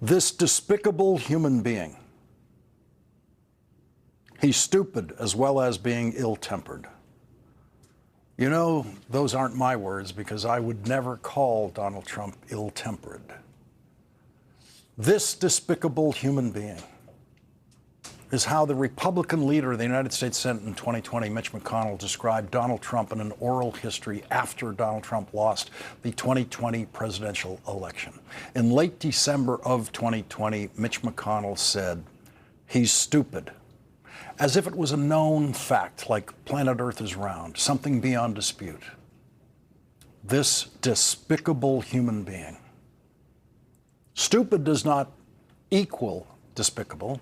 This despicable human being. He's stupid as well as being ill-tempered. You know, those aren't my words because I would never call Donald Trump ill-tempered. This despicable human being is how the Republican leader of the United States Senate in 2020, Mitch McConnell, described Donald Trump in an oral history after Donald Trump lost the 2020 presidential election. In late December of 2020, Mitch McConnell said, "He's stupid," as if it was a known fact, like planet Earth is round, something beyond dispute. This despicable human being. Stupid does not equal despicable.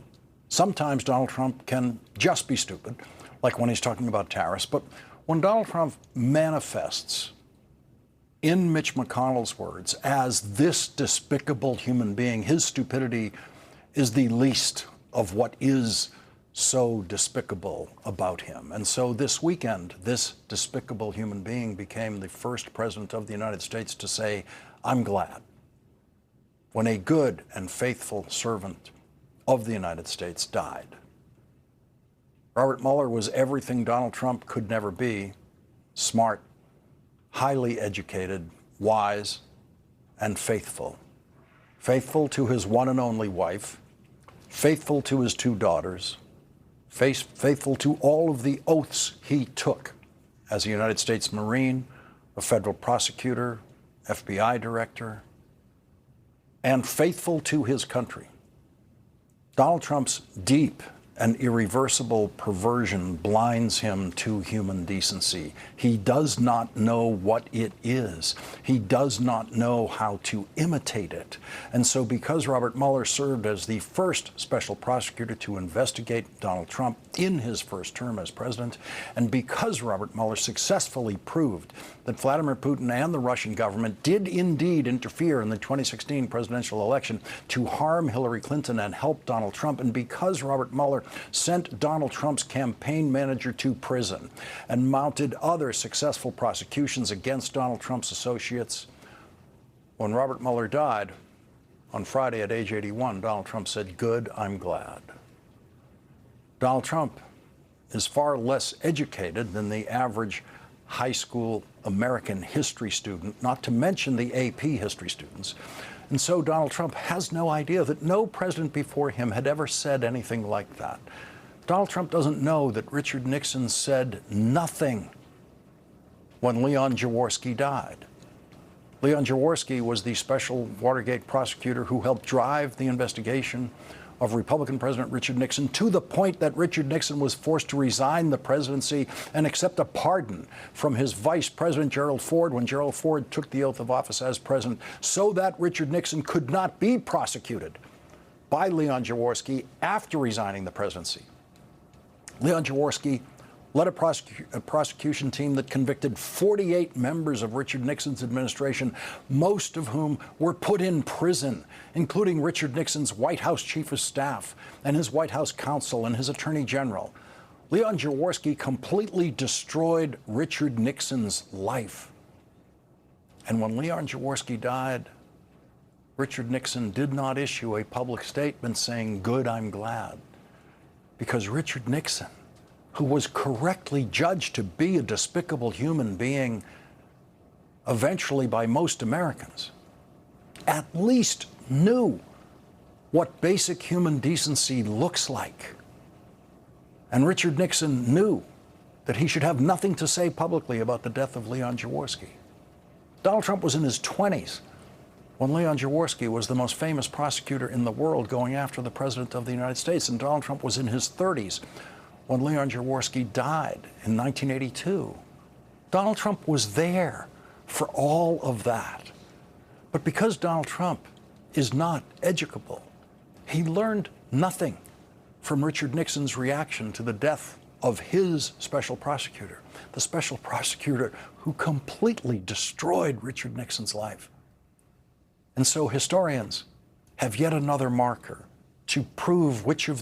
Sometimes Donald Trump can just be stupid, like when he's talking about tariffs. But when Donald Trump manifests, in Mitch McConnell's words, as this despicable human being, his stupidity is the least of what is so despicable about him. And so this weekend, this despicable human being became the first president of the United States to say, "I'm glad," when a good and faithful servant of the United States died. Robert Mueller was everything Donald Trump could never be: smart, highly educated, wise, and faithful. Faithful to his one and only wife, faithful to his two daughters, faithful to all of the oaths he took as a United States Marine, a federal prosecutor, FBI director, and faithful to his country. Donald Trump's deep and irreversible perversion blinds him to human decency. He does not know what it is. He does not know how to imitate it. And so because Robert Mueller served as the first special prosecutor to investigate Donald Trump in his first term as president, and because Robert Mueller successfully proved that Vladimir Putin and the Russian government did indeed interfere in the 2016 presidential election to harm Hillary Clinton and help Donald Trump, and because Robert Mueller sent Donald Trump's campaign manager to prison and mounted other successful prosecutions against Donald Trump's associates, when Robert Mueller died on Friday at age 81, Donald Trump said, "Good, I'm glad." Donald Trump is far less educated than the average high school American history student, not to mention the AP history students. And so Donald Trump has no idea that no president before him had ever said anything like that. Donald Trump doesn't know that Richard Nixon said nothing when Leon Jaworski died. Leon Jaworski was the special Watergate prosecutor who helped drive the investigation of Republican President Richard Nixon to the point that Richard Nixon was forced to resign the presidency and accept a pardon from his vice president, Gerald Ford, when Gerald Ford took the oath of office as president, so that Richard Nixon could not be prosecuted by Leon Jaworski after resigning the presidency. Leon Jaworski led a prosecution team that convicted 48 members of Richard Nixon's administration, most of whom were put in prison, including Richard Nixon's White House chief of staff and his White House counsel and his attorney general. Leon Jaworski completely destroyed Richard Nixon's life. And when Leon Jaworski died, Richard Nixon did not issue a public statement saying, "Good, I'm glad," because Richard Nixon, who was correctly judged to be a despicable human being eventually by most Americans, at least knew what basic human decency looks like. And Richard Nixon knew that he should have nothing to say publicly about the death of Leon Jaworski. Donald Trump was in his 20s when Leon Jaworski was the most famous prosecutor in the world going after the President of the United States, and Donald Trump was in his 30s when Leon Jaworski died in 1982. Donald Trump was there for all of that. But because Donald Trump is not educable, he learned nothing from Richard Nixon's reaction to the death of his special prosecutor, the special prosecutor who completely destroyed Richard Nixon's life. And so historians have yet another marker to prove which of